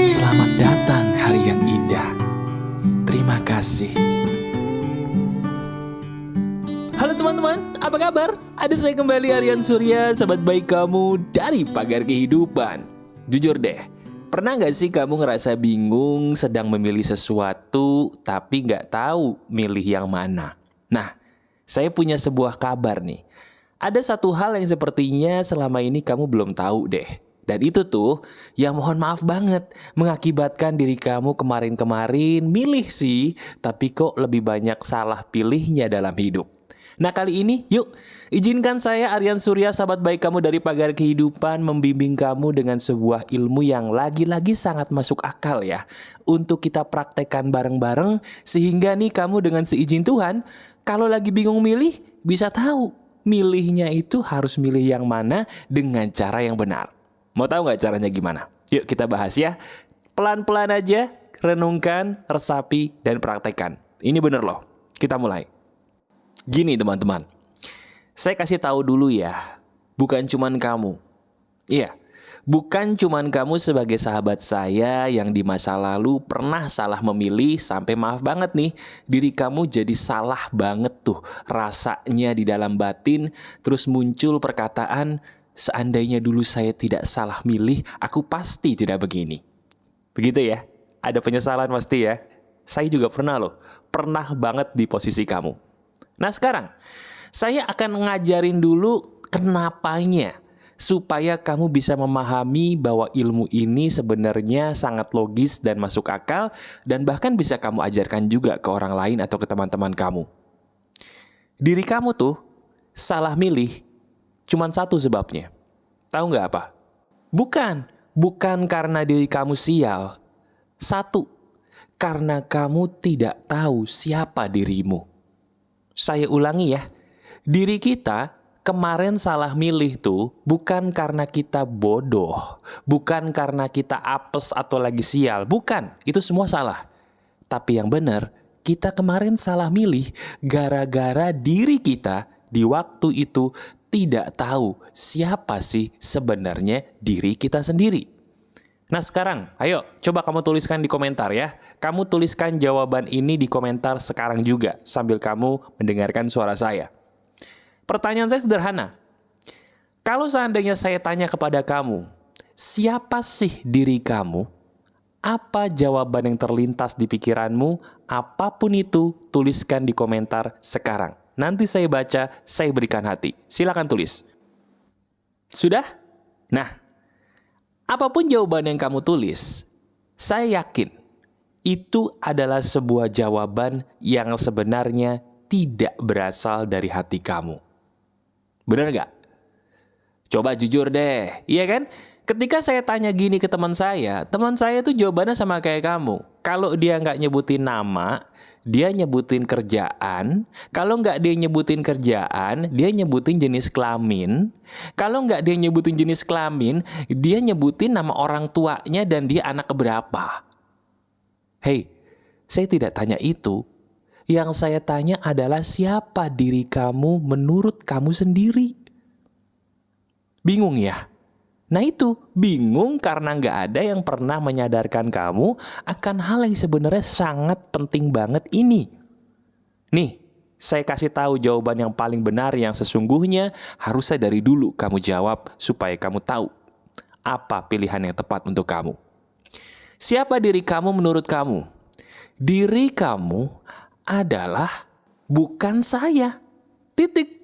Selamat datang hari yang indah. Terima kasih. Halo teman-teman, apa kabar? Ada saya kembali, Aryan Surya, sahabat baik kamu dari Pagar Kehidupan. Jujur deh, pernah gak sih kamu ngerasa bingung sedang memilih sesuatu tapi gak tahu milih yang mana? Nah, saya punya sebuah kabar nih. Ada satu hal yang sepertinya selama ini kamu belum tahu deh. Dan itu tuh yang mohon maaf banget mengakibatkan diri kamu kemarin-kemarin milih sih, tapi kok lebih banyak salah pilihnya dalam hidup. Nah kali ini yuk izinkan saya Aryan Surya, sahabat baik kamu dari Pagar Kehidupan, membimbing kamu dengan sebuah ilmu yang lagi-lagi sangat masuk akal ya, untuk kita praktekkan bareng-bareng sehingga nih kamu dengan seizin Tuhan kalau lagi bingung milih bisa tahu milihnya itu harus milih yang mana dengan cara yang benar. Mau tahu nggak caranya gimana? Yuk kita bahas ya. Pelan-pelan aja, renungkan, resapi, dan praktekkan. Ini bener loh. Kita mulai. Gini teman-teman. Saya kasih tahu dulu ya. Bukan cuman kamu. Iya. Bukan cuman kamu sebagai sahabat saya yang di masa lalu pernah salah memilih sampai maaf banget nih. Diri kamu jadi salah banget tuh. Rasanya di dalam batin. Terus muncul perkataan, seandainya dulu saya tidak salah milih, aku pasti tidak begini. Begitu ya? Ada penyesalan pasti ya? Saya juga pernah loh. Pernah banget di posisi kamu. Nah sekarang, saya akan ngajarin dulu kenapanya. Supaya kamu bisa memahami bahwa ilmu ini sebenarnya sangat logis dan masuk akal. Dan bahkan bisa kamu ajarkan juga ke orang lain atau ke teman-teman kamu. Diri kamu tuh salah milih cuman satu sebabnya. Tahu nggak apa? Bukan karena diri kamu sial. Satu, karena kamu tidak tahu siapa dirimu. Saya ulangi ya. Diri kita kemarin salah milih tuh bukan karena kita bodoh. Bukan karena kita apes atau lagi sial. Bukan, itu semua salah. Tapi yang benar, kita kemarin salah milih gara-gara diri kita di waktu itu tidak tahu siapa sih sebenarnya diri kita sendiri. Nah sekarang, ayo coba kamu tuliskan di komentar ya. Kamu tuliskan jawaban ini di komentar sekarang juga sambil kamu mendengarkan suara saya. Pertanyaan saya sederhana. Kalau seandainya saya tanya kepada kamu, siapa sih diri kamu? Apa jawaban yang terlintas di pikiranmu? Apapun itu, tuliskan di komentar sekarang. Nanti saya baca, saya berikan hati. Silakan tulis. Sudah? Nah, apapun jawaban yang kamu tulis, saya yakin itu adalah sebuah jawaban yang sebenarnya tidak berasal dari hati kamu. Benar nggak? Coba jujur deh, iya kan? Ketika saya tanya gini ke teman saya tuh jawabannya sama kayak kamu. Kalau dia nggak nyebutin nama, dia nyebutin kerjaan. Kalau nggak dia nyebutin kerjaan, dia nyebutin jenis kelamin. Kalau nggak dia nyebutin jenis kelamin, dia nyebutin nama orang tuanya dan dia anak keberapa. Hei, saya tidak tanya itu. Yang saya tanya adalah siapa diri kamu menurut kamu sendiri. Bingung ya? Nah itu, bingung karena nggak ada yang pernah menyadarkan kamu akan hal yang sebenarnya sangat penting banget ini. Nih, saya kasih tahu jawaban yang paling benar yang sesungguhnya harusnya dari dulu kamu jawab supaya kamu tahu apa pilihan yang tepat untuk kamu. Siapa diri kamu menurut kamu? Diri kamu adalah bukan saya. Titik.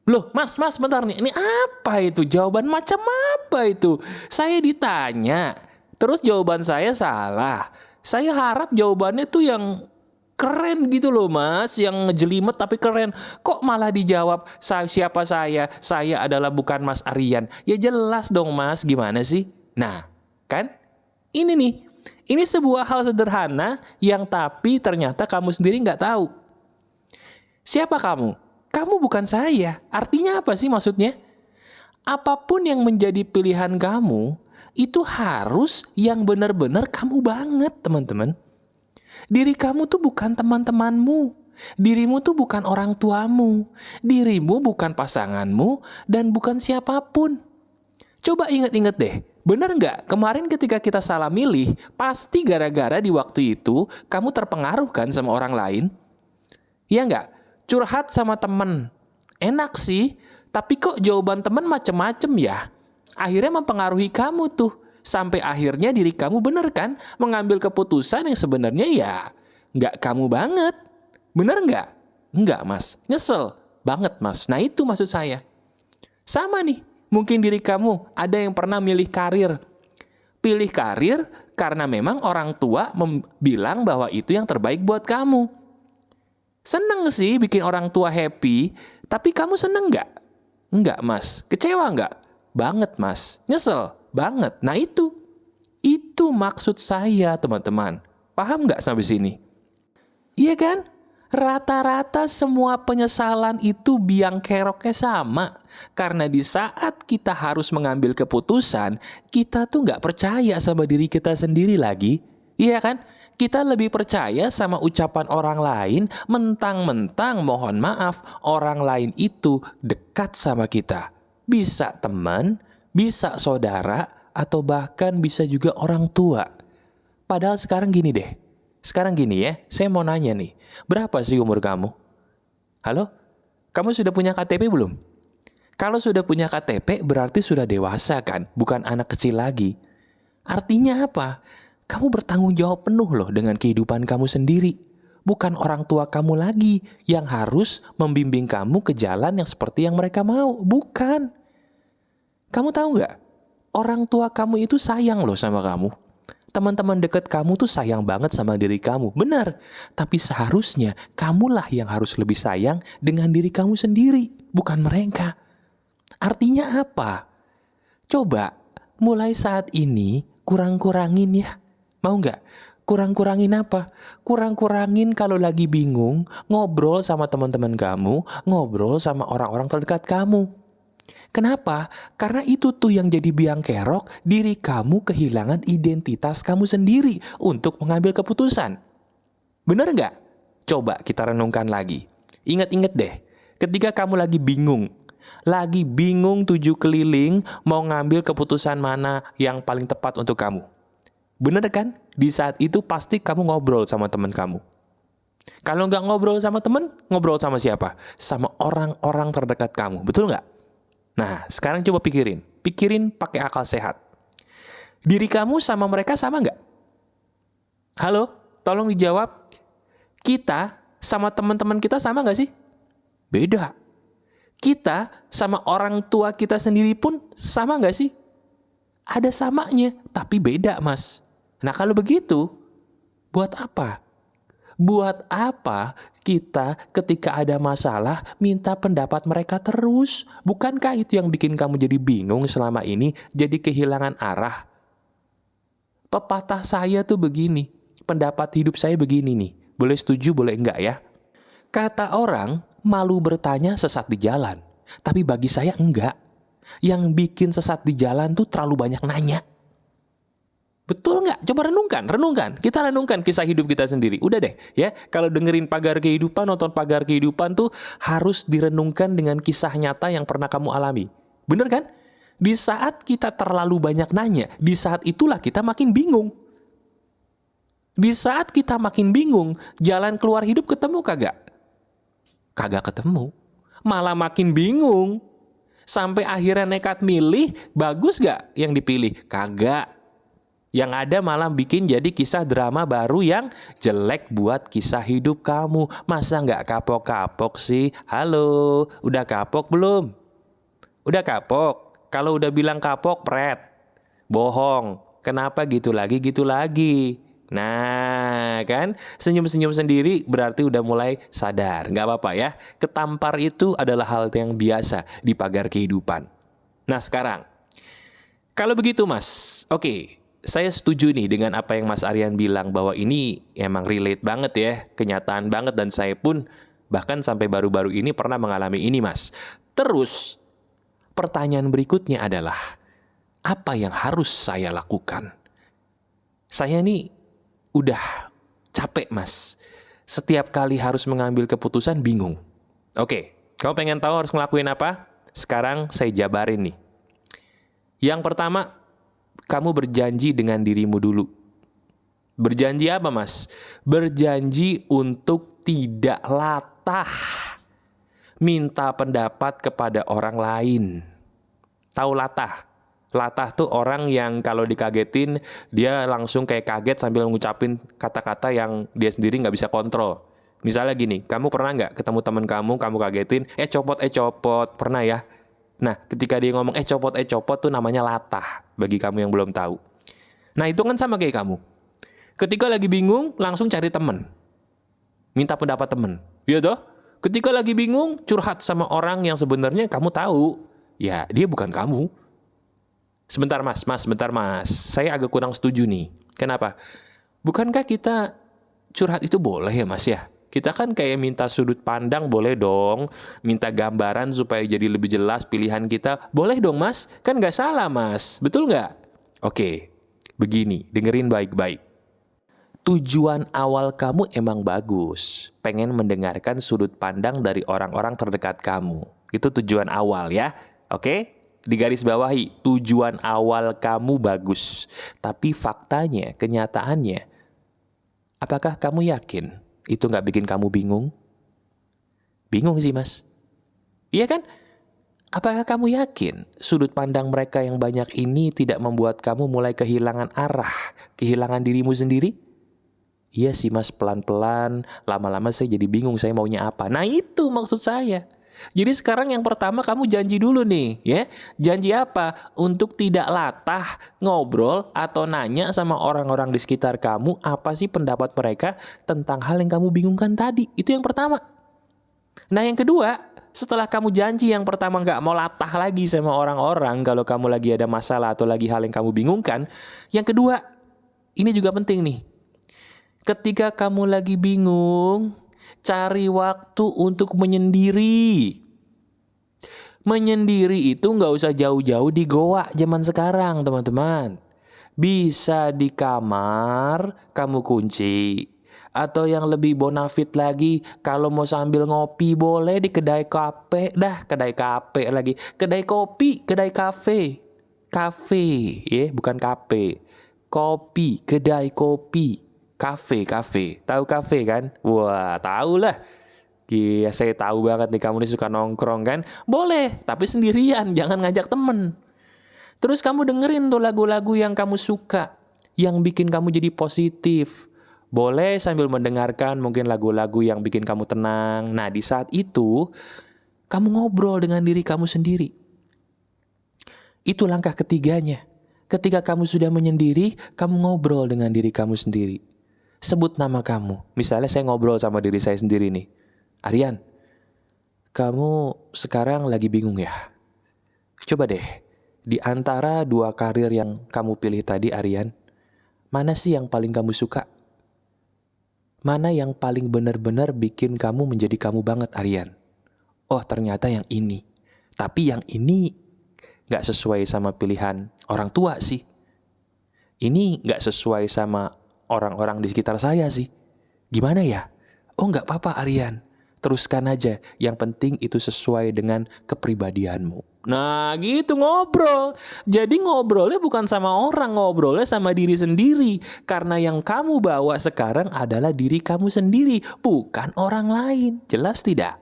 Loh, mas, bentar nih. Ini apa itu? Jawaban macam apa itu? Saya ditanya, terus jawaban saya salah. Saya harap jawabannya tuh yang keren gitu loh, mas. Yang ngejelimet tapi keren. Kok malah dijawab, siapa saya? Saya adalah bukan Mas Aryan. Ya jelas dong, mas. Gimana sih? Nah, kan? Ini nih. Ini sebuah hal sederhana yang tapi ternyata kamu sendiri nggak tahu. Siapa kamu? Kamu bukan saya. Artinya apa sih maksudnya? Apapun yang menjadi pilihan kamu, itu harus yang benar-benar kamu banget, teman-teman. Diri kamu tuh bukan teman-temanmu. Dirimu tuh bukan orang tuamu. Dirimu bukan pasanganmu dan bukan siapapun. Coba ingat-ingat deh. Bener nggak? Kemarin ketika kita salah milih, pasti gara-gara di waktu itu kamu terpengaruh kan sama orang lain? Iya nggak? Curhat sama temen. Enak sih, tapi kok jawaban temen macem-macem ya? Akhirnya mempengaruhi kamu tuh. Sampai akhirnya diri kamu bener kan? Mengambil keputusan yang sebenarnya ya nggak kamu banget. Bener nggak? Nggak mas, nyesel banget mas. Nah itu maksud saya. Sama nih. Mungkin diri kamu ada yang pernah milih karir. Pilih karir karena memang orang tua bilang bahwa itu yang terbaik buat kamu. Seneng sih bikin orang tua happy, tapi kamu seneng nggak? Nggak mas. Kecewa nggak? Banget mas. Nyesel? Banget. Nah itu maksud saya teman-teman. Paham nggak sampai sini? Iya kan? Rata-rata semua penyesalan itu biang keroknya sama. Karena di saat kita harus mengambil keputusan, kita tuh nggak percaya sama diri kita sendiri lagi. Iya kan? Kita lebih percaya sama ucapan orang lain, mentang-mentang mohon maaf, orang lain itu dekat sama kita. Bisa teman, bisa saudara, atau bahkan bisa juga orang tua. Padahal sekarang gini deh. Sekarang gini ya, saya mau nanya nih, berapa sih umur kamu? Halo? Kamu sudah punya KTP belum? Kalau sudah punya KTP berarti sudah dewasa kan, bukan anak kecil lagi. Artinya apa? Kamu bertanggung jawab penuh loh dengan kehidupan kamu sendiri. Bukan orang tua kamu lagi yang harus membimbing kamu ke jalan yang seperti yang mereka mau. Bukan. Kamu tahu nggak? Orang tua kamu itu sayang loh sama kamu. Teman-teman dekat kamu tuh sayang banget sama diri kamu. Benar. Tapi seharusnya kamulah yang harus lebih sayang dengan diri kamu sendiri. Bukan mereka. Artinya apa? Coba mulai saat ini kurang-kurangin ya. Mau nggak? Kurang-kurangin apa? Kurang-kurangin kalau lagi bingung ngobrol sama teman-teman kamu, ngobrol sama orang-orang terdekat kamu. Kenapa? Karena itu tuh yang jadi biang kerok diri kamu kehilangan identitas kamu sendiri untuk mengambil keputusan. Bener nggak? Coba kita renungkan lagi. Ingat-ingat deh, ketika kamu lagi bingung 7 keliling mau ngambil keputusan mana yang paling tepat untuk kamu. Bener kan? Di saat itu pasti kamu ngobrol sama teman kamu. Kalau nggak ngobrol sama teman, ngobrol sama siapa? Sama orang-orang terdekat kamu. Betul nggak? Nah, sekarang coba pikirin pakai akal sehat. Diri kamu sama mereka sama nggak? Halo, tolong dijawab. Kita sama teman-teman kita sama nggak sih? Beda. Kita sama orang tua kita sendiri pun sama nggak sih? Ada samanya, tapi beda mas. Nah kalau begitu, buat apa? Buat apa kita ketika ada masalah minta pendapat mereka terus? Bukankah itu yang bikin kamu jadi bingung selama ini, jadi kehilangan arah? Pepatah saya tuh begini, pendapat hidup saya begini nih. Boleh setuju, boleh enggak ya? Kata orang, malu bertanya sesat di jalan. Tapi bagi saya enggak. Yang bikin sesat di jalan tuh terlalu banyak nanya. Betul nggak? Coba renungkan. Kita renungkan kisah hidup kita sendiri. Udah deh ya, kalau dengerin Pagar Kehidupan, nonton Pagar Kehidupan tuh harus direnungkan dengan kisah nyata yang pernah kamu alami. Bener kan? Di saat kita terlalu banyak nanya, di saat itulah kita makin bingung. Di saat kita makin bingung, jalan keluar hidup ketemu kagak? Kagak ketemu. Malah makin bingung. Sampai akhirnya nekat milih, bagus gak yang dipilih? Kagak. Yang ada malah bikin jadi kisah drama baru yang jelek buat kisah hidup kamu. Masa nggak kapok-kapok sih? Halo, udah kapok belum? Udah kapok? Kalau udah bilang kapok, pret. Bohong. Kenapa gitu lagi? Nah, kan? Senyum-senyum sendiri berarti udah mulai sadar. Nggak apa-apa ya. Ketampar itu adalah hal yang biasa di Pagar Kehidupan. Nah, sekarang. Kalau begitu, Mas. Oke. Saya setuju nih dengan apa yang Mas Aryan bilang bahwa ini emang relate banget ya, kenyataan banget dan saya pun bahkan sampai baru-baru ini pernah mengalami ini Mas. Terus pertanyaan berikutnya adalah apa yang harus saya lakukan? Saya nih udah capek Mas. Setiap kali harus mengambil keputusan bingung. Oke, kamu pengen tahu harus ngelakuin apa? Sekarang saya jabarin nih. Yang pertama, kamu berjanji dengan dirimu dulu. Berjanji apa, Mas? Berjanji untuk tidak latah minta pendapat kepada orang lain. Tahu latah? Latah tuh orang yang kalau dikagetin, dia langsung kayak kaget sambil ngucapin kata-kata yang dia sendiri nggak bisa kontrol. Misalnya gini, kamu pernah nggak ketemu teman kamu kagetin, copot, pernah ya? Nah, ketika dia ngomong copot tuh namanya latah, bagi kamu yang belum tahu. Nah, itu kan sama kayak kamu. Ketika lagi bingung, langsung cari teman. Minta pendapat teman. Iya toh? Ketika lagi bingung, curhat sama orang yang sebenarnya kamu tahu, ya dia bukan kamu. Sebentar mas. Saya agak kurang setuju nih. Kenapa? Bukankah kita curhat itu boleh ya mas ya? Kita kan kayak minta sudut pandang boleh dong. Minta gambaran supaya jadi lebih jelas pilihan kita. Boleh dong mas? Kan gak salah mas. Betul gak? Oke, begini, dengerin baik-baik. Tujuan awal kamu emang bagus. Pengen mendengarkan sudut pandang dari orang-orang terdekat kamu. Itu tujuan awal ya. Oke? Digaris bawahi, tujuan awal kamu bagus. Tapi faktanya, kenyataannya, apakah kamu yakin itu nggak bikin kamu bingung? Bingung sih mas. Iya kan? Apakah kamu yakin sudut pandang mereka yang banyak ini tidak membuat kamu mulai kehilangan arah, kehilangan dirimu sendiri? Iya sih mas, pelan-pelan, lama-lama saya jadi bingung saya maunya apa. Nah itu maksud saya. Jadi sekarang yang pertama kamu janji dulu nih ya. Janji apa? Untuk tidak latah ngobrol atau nanya sama orang-orang di sekitar kamu apa sih pendapat mereka tentang hal yang kamu bingungkan tadi. Itu yang pertama. Nah yang kedua, setelah kamu janji yang pertama gak mau latah lagi sama orang-orang kalau kamu lagi ada masalah atau lagi hal yang kamu bingungkan. Yang kedua, ini juga penting nih. Ketika kamu lagi bingung, cari waktu untuk menyendiri. Menyendiri itu nggak usah jauh-jauh di goa zaman sekarang, teman-teman. Bisa di kamar, kamu kunci. Atau yang lebih bonafit lagi, kalau mau sambil ngopi boleh di kedai kafe. Kedai kafe lagi. Kedai kopi, kedai kafe. Kafe, ya, bukan kafe. Kopi, kedai kopi. Kafe. Tahu kafe kan? Wah, tahu lah. Iya, saya tahu banget nih kamu nih suka nongkrong kan? Boleh, tapi sendirian, jangan ngajak temen. Terus kamu dengerin tuh lagu-lagu yang kamu suka, yang bikin kamu jadi positif. Boleh sambil mendengarkan mungkin lagu-lagu yang bikin kamu tenang. Nah, di saat itu, kamu ngobrol dengan diri kamu sendiri. Itu langkah ketiganya. Ketika kamu sudah menyendiri, kamu ngobrol dengan diri kamu sendiri. Sebut nama kamu. Misalnya saya ngobrol sama diri saya sendiri nih. Aryan, kamu sekarang lagi bingung ya? Coba deh, di antara dua karir yang kamu pilih tadi Aryan, mana sih yang paling kamu suka? Mana yang paling benar-benar bikin kamu menjadi kamu banget Aryan? Oh ternyata yang ini. Tapi yang ini gak sesuai sama pilihan orang tua sih. Ini gak sesuai sama orang-orang di sekitar saya sih. Gimana ya? Oh gak apa-apa Aryan. Teruskan aja. Yang penting itu sesuai dengan kepribadianmu. Nah gitu ngobrol. Jadi ngobrolnya bukan sama orang. Ngobrolnya sama diri sendiri. Karena yang kamu bawa sekarang adalah diri kamu sendiri. Bukan orang lain. Jelas tidak?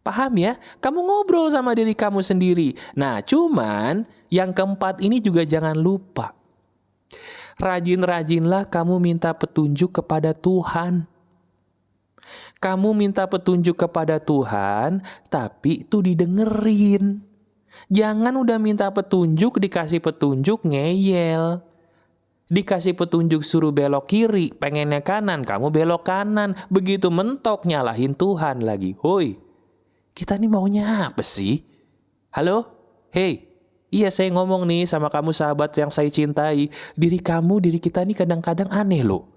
Paham ya? Kamu ngobrol sama diri kamu sendiri. Nah cuman yang keempat ini juga jangan lupa. Rajin-rajinlah kamu minta petunjuk kepada Tuhan. Kamu minta petunjuk kepada Tuhan, tapi itu didengerin. Jangan udah minta petunjuk, dikasih petunjuk ngeyel. Dikasih petunjuk suruh belok kiri, pengennya kanan, kamu belok kanan. Begitu mentok nyalahin Tuhan lagi. Hoi, kita nih maunya apa sih? Halo? Hey, iya saya ngomong nih sama kamu sahabat yang saya cintai. Diri kita nih kadang-kadang aneh loh.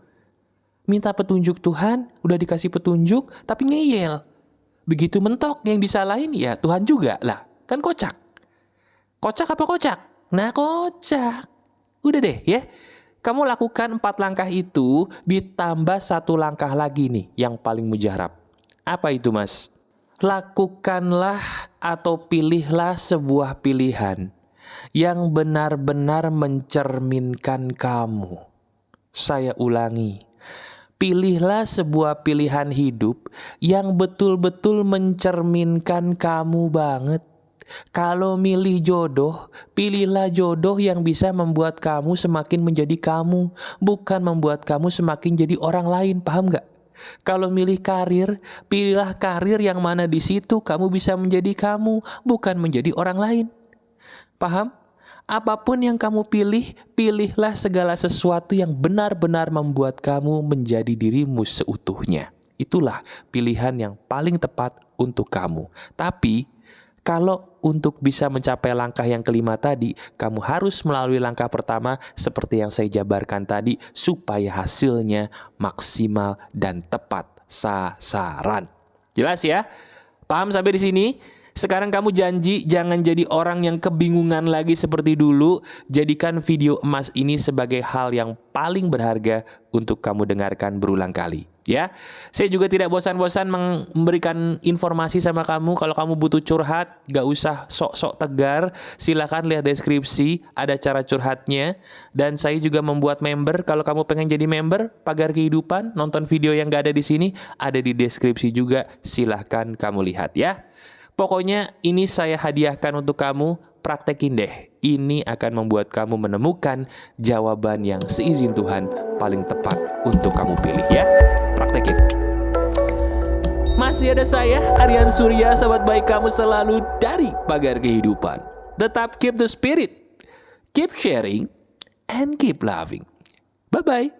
Minta petunjuk Tuhan, udah dikasih petunjuk, tapi ngeyel. Begitu mentok, yang disalahin ya Tuhan juga lah. Kan kocak. Kocak apa kocak? Nah kocak. Udah deh ya. Kamu lakukan 4 langkah itu, ditambah 1 langkah lagi nih, yang paling mujarab. Apa itu mas? Lakukanlah atau pilihlah sebuah pilihan yang benar-benar mencerminkan kamu. Saya ulangi, pilihlah sebuah pilihan hidup yang betul-betul mencerminkan kamu banget. Kalau milih jodoh, pilihlah jodoh yang bisa membuat kamu semakin menjadi kamu, bukan membuat kamu semakin jadi orang lain, paham gak? Kalau milih karir, pilihlah karir yang mana di situ kamu bisa menjadi kamu, bukan menjadi orang lain. Paham? Apapun yang kamu pilih, pilihlah segala sesuatu yang benar-benar membuat kamu menjadi dirimu seutuhnya. Itulah pilihan yang paling tepat untuk kamu. Tapi, kalau untuk bisa mencapai langkah yang kelima tadi, kamu harus melalui langkah pertama seperti yang saya jabarkan tadi, supaya hasilnya maksimal dan tepat sasaran. Jelas ya? Paham sampai di sini? Sekarang kamu janji jangan jadi orang yang kebingungan lagi seperti dulu. Jadikan video emas ini sebagai hal yang paling berharga untuk kamu dengarkan berulang kali. Ya, saya juga tidak bosan-bosan memberikan informasi sama kamu. Kalau kamu butuh curhat, gak usah sok-sok tegar. Silakan lihat deskripsi, ada cara curhatnya. Dan saya juga membuat member. Kalau kamu pengen jadi member Pagar Kehidupan, nonton video yang gak ada di sini, ada di deskripsi juga. Silahkan kamu lihat ya. Pokoknya ini saya hadiahkan untuk kamu. Praktekin deh. Ini akan membuat kamu menemukan jawaban yang seizin Tuhan paling tepat untuk kamu pilih ya. Praktekin. Masih ada saya, Aryan Surya, sahabat baik kamu selalu dari Pagar Kehidupan. Tetap keep the spirit, keep sharing, and keep loving. Bye-bye.